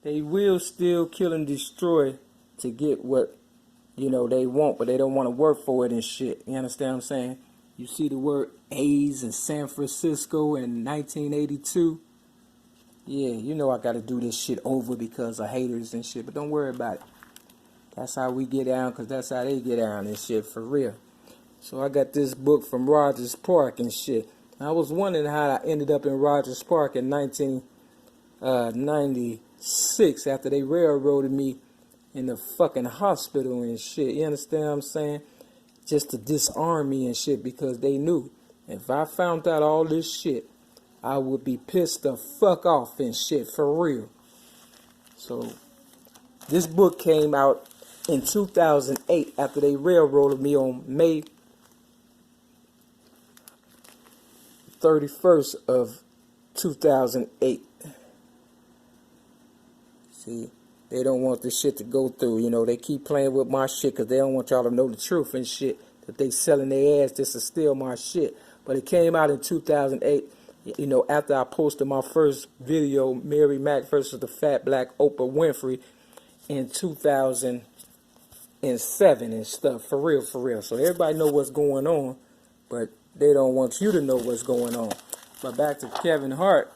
They will still kill and destroy to get what, they want, but they don't want to work for it and shit. You understand what I'm saying? You see the word AIDS in San Francisco in 1982. Yeah, I got to do this shit over because of haters and shit, but don't worry about it. That's how we get down, because that's how they get down and shit, for real. So I got this book from Rogers Park and shit. I was wondering how I ended up in Rogers Park in 1996 after they railroaded me in the fucking hospital and shit. You understand what I'm saying? Just to disarm me and shit, because they knew if I found out all this shit, I would be pissed the fuck off and shit, for real. So this book came out in 2008 after they railroaded me on May 31st of 2008. See, they don't want this shit to go through. They keep playing with my shit because they don't want y'all to know the truth and shit, that they selling their ass just to steal my shit. But it came out in 2008, after I posted my first video, Mary Mack versus the Fat Black Oprah Winfrey, in 2007 and stuff. For real, for real. So everybody know what's going on, but they don't want you to know what's going on. But back to Kevin Hart.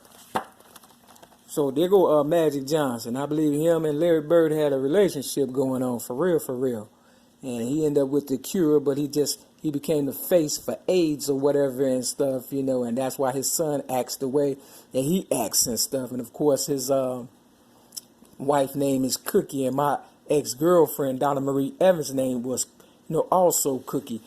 So there go Magic Johnson. I believe him and Larry Bird had a relationship going on, for real, for real. And he ended up with the cure, but he became the face for AIDS or whatever and stuff, and that's why his son acts the way that he acts and stuff. And of course his wife name is Cookie, and my ex-girlfriend Donna Marie Evans' name was, also Cookie.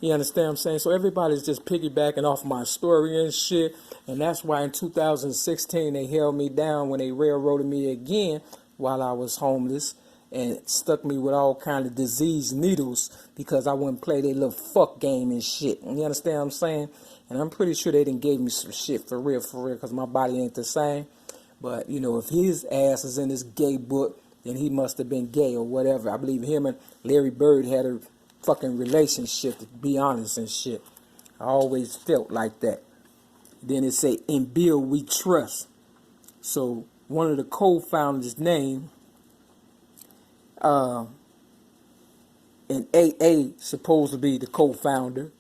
You understand what I'm saying? So everybody's just piggybacking off my story and shit. And that's why in 2016 they held me down when they railroaded me again while I was homeless and stuck me with all kind of disease needles because I wouldn't play their little fuck game and shit. You understand what I'm saying? And I'm pretty sure they done gave me some shit for real, because my body ain't the same. But, if his ass is in this gay book, then he must have been gay or whatever. I believe him and Larry Bird had a fucking relationship, to be honest and shit. I always felt like that. Then it say, in Bill we trust. So one of the co-founders' name, and AA supposed to be the co-founder,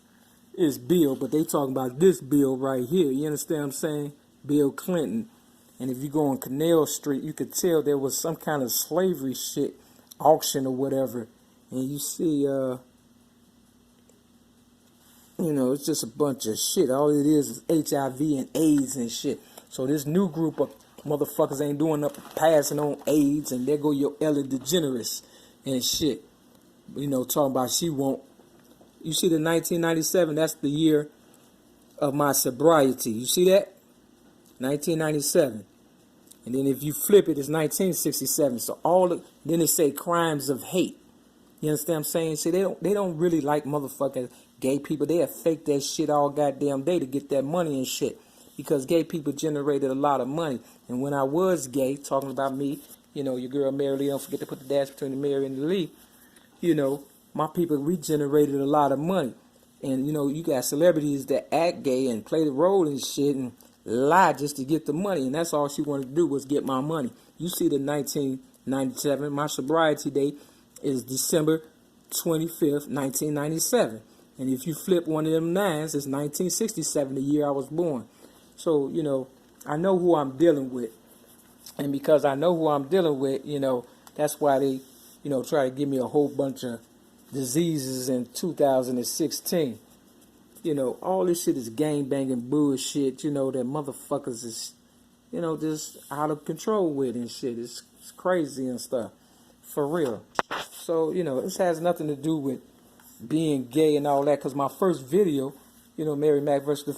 is Bill, but they talking about this Bill right here. You understand what I'm saying? Bill Clinton. And if you go on Canal Street, you could tell there was some kind of slavery shit, auction or whatever. And you see, it's just a bunch of shit. All it is HIV and AIDS and shit. So this new group of motherfuckers ain't doing nothing passing on AIDS, and there go your Ellen DeGeneres and shit. Talking about she won't. You see the 1997, that's the year of my sobriety. You see that? 1997. And then if you flip it, it's 1967. So then they say crimes of hate. You understand what I'm saying? See, they don't really like motherfucking gay people. They fake that shit all goddamn day to get that money and shit. Because gay people generated a lot of money. And when I was gay, talking about me, your girl Mary Lee, don't forget to put the dash between the Mary and the Lee. My people, we generated a lot of money. And, you got celebrities that act gay and play the role and shit and lie just to get the money. And that's all she wanted to do was get my money. You see the 1997, my sobriety date is December 25th, 1997. And if you flip one of them nines, it's 1967, the year I was born. So, I know who I'm dealing with. And because I know who I'm dealing with, that's why they, try to give me a whole bunch of diseases in 2016. All this shit is gang-banging bullshit, that motherfuckers is, just out of control with and shit. It's crazy and stuff. For real. So, this has nothing to do with being gay and all that, because my first video, Mary Mack versus the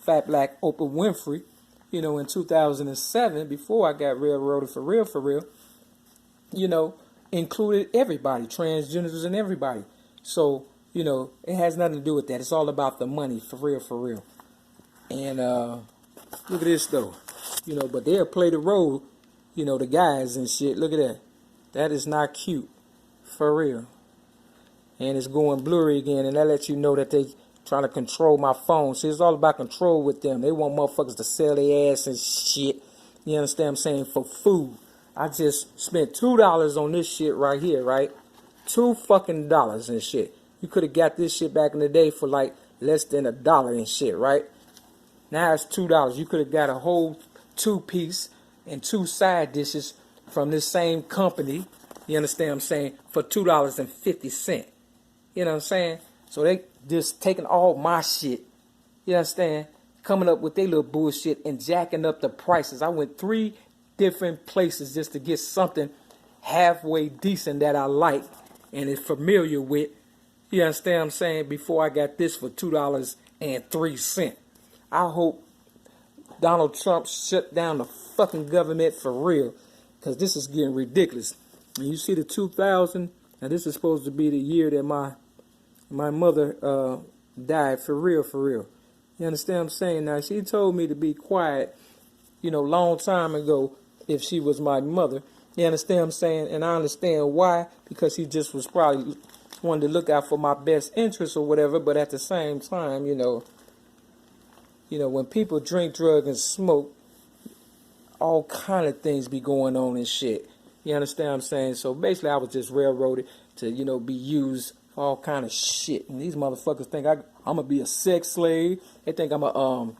Fat Black Oprah Winfrey, in 2007, before I got railroaded for real, included everybody, transgenders and everybody. So, it has nothing to do with that. It's all about the money, for real. And look at this, though. But they'll play the role, the guys and shit. Look at that. That is not cute, for real. And it's going blurry again, and that lets you know that they trying to control my phone. See, it's all about control with them. They want motherfuckers to sell their ass and shit. You understand what I'm saying? For food. I just spent $2 on this shit right here, right? $2 and shit. You could have got this shit back in the day for like less than $1 and shit, right? Now it's $2. You could have got a whole 2-piece and 2 side dishes from this same company. You understand what I'm saying? For $2.50. You know what I'm saying? So they just taking all my shit. You understand? Coming up with their little bullshit and jacking up the prices. I went 3 different places just to get something halfway decent that I like and is familiar with. You understand what I'm saying? Before I got this for $2.03. I hope Donald Trump shut down the fucking government for real, because this is getting ridiculous. And you see the 2000, and this is supposed to be the year that my mother died, for real, for real. You understand what I'm saying? Now, she told me to be quiet, you know, long time ago if she was my mother. You understand what I'm saying? And I understand why, because she just was probably wanted to look out for my best interests or whatever. But at the same time, you know, when people drink, drug, and smoke, all kind of things be going on and shit. You understand what I'm saying? So basically, I was just railroaded to, you know, be used for all kind of shit. And these motherfuckers think I'm gonna be a sex slave. They think I'm a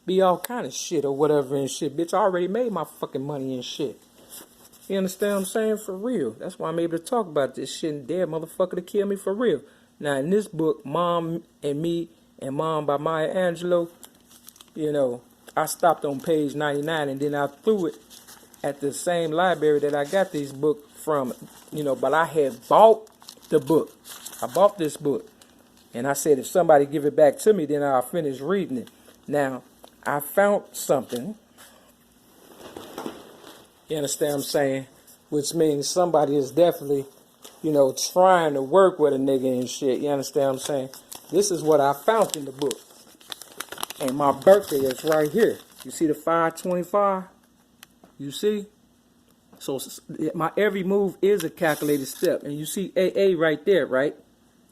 be all kind of shit or whatever and shit. Bitch, I already made my fucking money and shit. You understand what I'm saying? For real. That's why I'm able to talk about this shit, and dead motherfucker to kill me for real. Now, in this book, Mom and Me and Mom by Maya Angelou, you know, I stopped on page 99, and then I threw it at the same library that I got these books from, you know, but I had bought the book. I bought this book, and I said if somebody give it back to me, then I'll finish reading it. Now, I found something, you understand what I'm saying, which means somebody is definitely, you know, trying to work with a nigga and shit, you understand what I'm saying? This is what I found in the book. And my birthday is right here. You see the 525? You see? So my every move is a calculated step. And you see AA right there, right?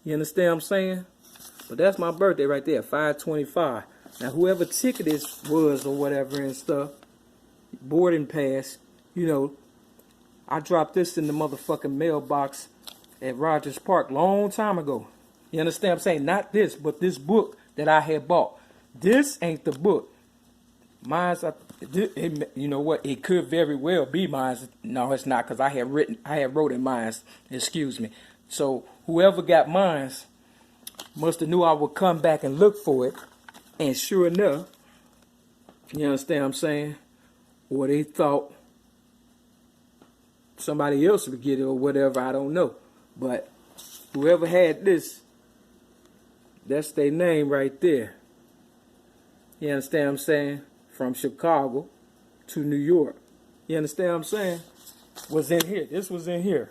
You understand what I'm saying? But that's my birthday right there, 525. Now, whoever ticket this was or whatever and stuff, boarding pass, you know, I dropped this in the motherfucking mailbox at Rogers Park long time ago. You understand what I'm saying? Not this, but this book that I had bought. This ain't the book. Mine's, you know what? It could very well be mine's. No, it's not, because I had wrote in mine's. Excuse me. So whoever got mine's must have knew I would come back and look for it. And sure enough, you understand what I'm saying? Or they thought somebody else would get it or whatever, I don't know. But whoever had this, that's their name right there. You understand what I'm saying? From Chicago to New York. You understand what I'm saying? Was in here. This was in here.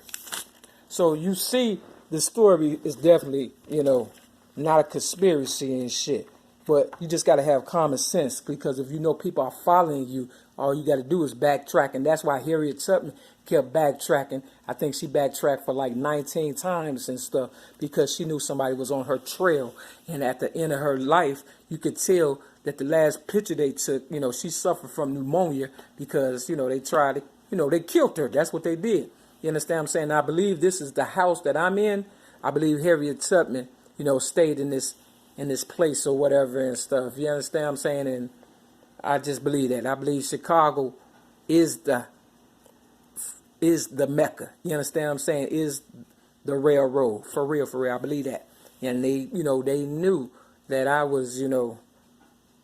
So you see, the story is definitely, you know, not a conspiracy and shit. But you just got to have common sense, because if you know people are following you, all you got to do is backtrack. And that's why Harriet Tubman kept backtracking. I think she backtracked for like 19 times and stuff, because she knew somebody was on her trail. And at the end of her life, you could tell that the last picture they took, you know, she suffered from pneumonia because, you know, they tried to, you know, they killed her. That's what they did. You understand what I'm saying? I believe this is the house that I'm in. I believe Harriet Tubman, you know, stayed in this place or whatever and stuff. You understand what I'm saying? And I just believe that. I believe Chicago is the Mecca. You understand what I'm saying? Is the railroad. For real, for real. I believe that. And they, you know, they knew that I was, you know,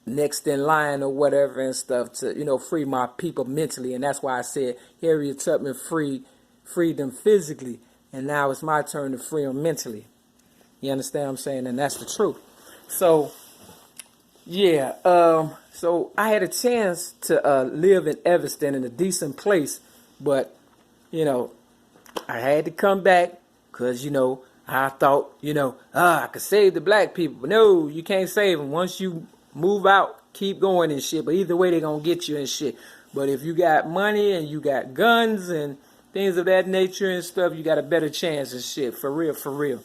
next in line or whatever and stuff to, you know, free my people mentally. And that's why I said Harriet Tubman freed them physically. And now it's my turn to free them mentally. You understand what I'm saying? And that's the truth. So, yeah, so I had a chance to live in Evanston in a decent place, but, you know, I had to come back because, you know, I thought, you know, I could save the black people. But no, you can't save them. Once you move out, keep going and shit. But either way, they're going to get you and shit. But if you got money and you got guns and things of that nature and stuff, you got a better chance and shit. For real, for real.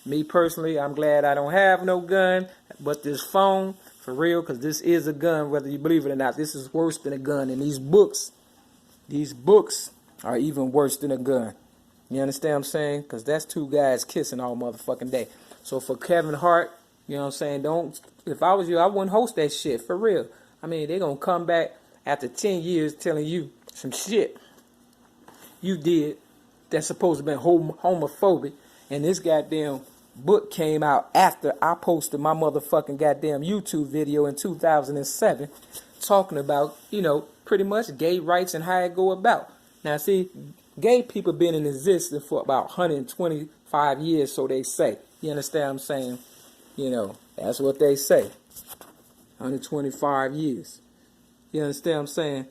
Me personally, I'm glad I don't have no gun, but this phone, for real, because this is a gun, whether you believe it or not. This is worse than a gun. And these books These books are even worse than a gun. You understand what I'm saying? Because that's two guys kissing all motherfucking day. So for Kevin Hart, you know what I'm saying, don't, if I was you, I wouldn't host that shit, for real. I mean, they're going to come back after 10 years telling you some shit you did that's supposed to be homophobic. And this goddamn book came out after I posted my motherfucking goddamn YouTube video in 2007 talking about, you know, pretty much gay rights and how it go about. Now, see, gay people been in existence for about 125 years, so they say. You understand what I'm saying? You know, that's what they say. 125 years. You understand what I'm saying?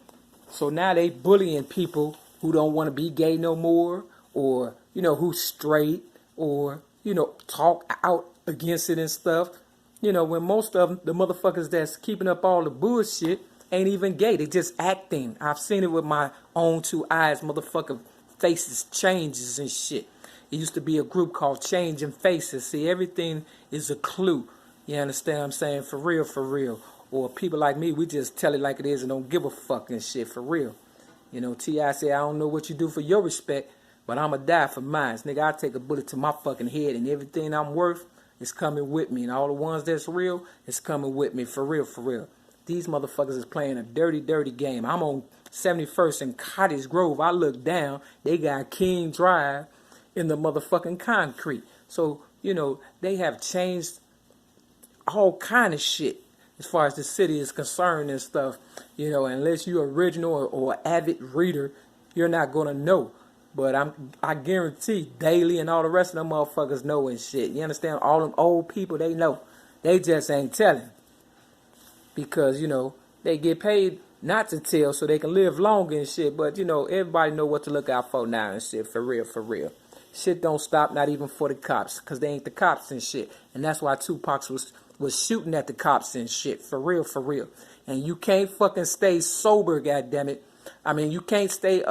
So now they bullying people who don't want to be gay no more, or, you know, who's straight, or, you know, talk out against it and stuff. You know, when most of them, the motherfuckers that's keeping up all the bullshit ain't even gay. They just acting. I've seen it with my own two eyes. Motherfucker faces changes and shit. It used to be a group called Changing Faces. See, everything is a clue. You understand what I'm saying? For real, for real. Or people like me, we just tell it like it is and don't give a fuck and shit, for real. You know, T.I. said, I don't know what you do for your respect, but I'ma die for mine. Nigga, I take a bullet to my fucking head, and everything I'm worth is coming with me. And all the ones that's real is coming with me, for real, for real. These motherfuckers is playing a dirty, dirty game. I'm on 71st and Cottage Grove. I look down, they got King Drive in the motherfucking concrete. So, you know, they have changed all kind of shit as far as the city is concerned and stuff. You know, unless you're original or avid reader, you're not gonna know. But I guarantee Daily and all the rest of them motherfuckers know and shit. You understand? All them old people, they know. They just ain't telling. Because, you know, they get paid not to tell so they can live longer and shit. But, you know, everybody know what to look out for now and shit. For real, for real. Shit don't stop, not even for the cops. Because they ain't the cops and shit. And that's why Tupac was shooting at the cops and shit. For real, for real. And you can't fucking stay sober, goddammit. I mean, you can't stay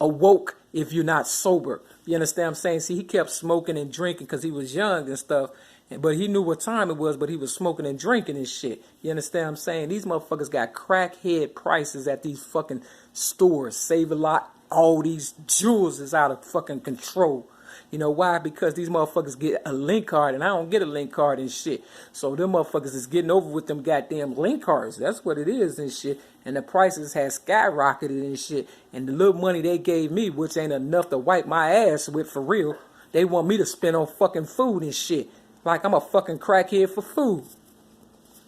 awoke if you're not sober. You understand what I'm saying? See, he kept smoking and drinking because he was young and stuff. But he knew what time it was, but he was smoking and drinking and shit. You understand what I'm saying? These motherfuckers got crackhead prices at these fucking stores. Save a lot. All these jewels is out of fucking control. You know why? Because these motherfuckers get a link card, and I don't get a link card and shit. So them motherfuckers is getting over with them goddamn link cards. That's what it is and shit. And the prices has skyrocketed and shit. And the little money they gave me, which ain't enough to wipe my ass with for real, they want me to spend on fucking food and shit. Like I'm a fucking crackhead for food.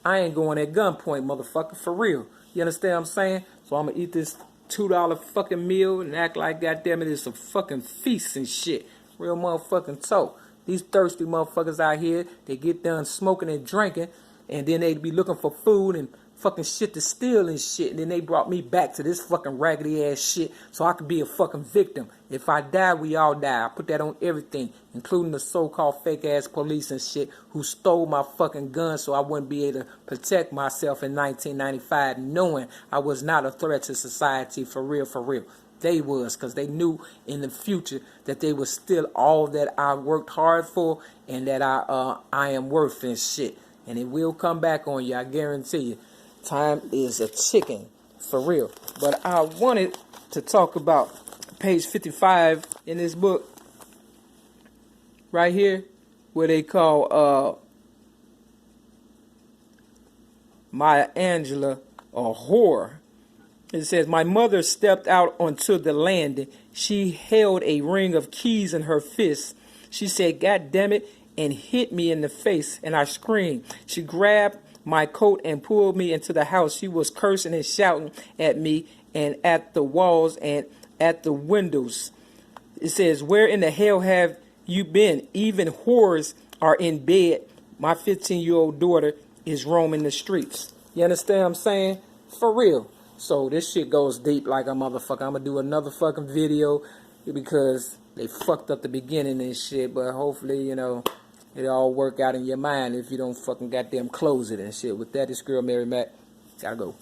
I ain't going at gunpoint, motherfucker, for real. You understand what I'm saying? So I'm gonna eat this $2 fucking meal and act like, goddamn it, it's a fucking feast and shit. Real motherfucking talk. These thirsty motherfuckers out here, they get done smoking and drinking, and then they be looking for food and fucking shit to steal and shit. And then they brought me back to this fucking raggedy ass shit so I could be a fucking victim. If I die, we all die. I put that on everything, including the so-called fake ass police and shit who stole my fucking gun so I wouldn't be able to protect myself in 1995, knowing I was not a threat to society, for real, for real. They was, because they knew in the future that they was still all that I worked hard for and that I am worth and shit. And it will come back on you, I guarantee you. Time is a chicken, for real. But I wanted to talk about page 55 in this book, right here, where they call Maya Angelou a whore. It says, my mother stepped out onto the landing. She held a ring of keys in her fist. She said, God damn it, and hit me in the face, and I screamed. She grabbed my coat and pulled me into the house. She was cursing and shouting at me and at the walls and at the windows. It says, where in the hell have you been? Even whores are in bed. My 15-year-old daughter is roaming the streets. You understand what I'm saying? For real. So this shit goes deep like a motherfucker. I'm going to do another fucking video because they fucked up the beginning and shit. But hopefully, you know, it all work out in your mind if you don't fucking goddamn close it and shit. With that, it's girl Mary Mac. Gotta go.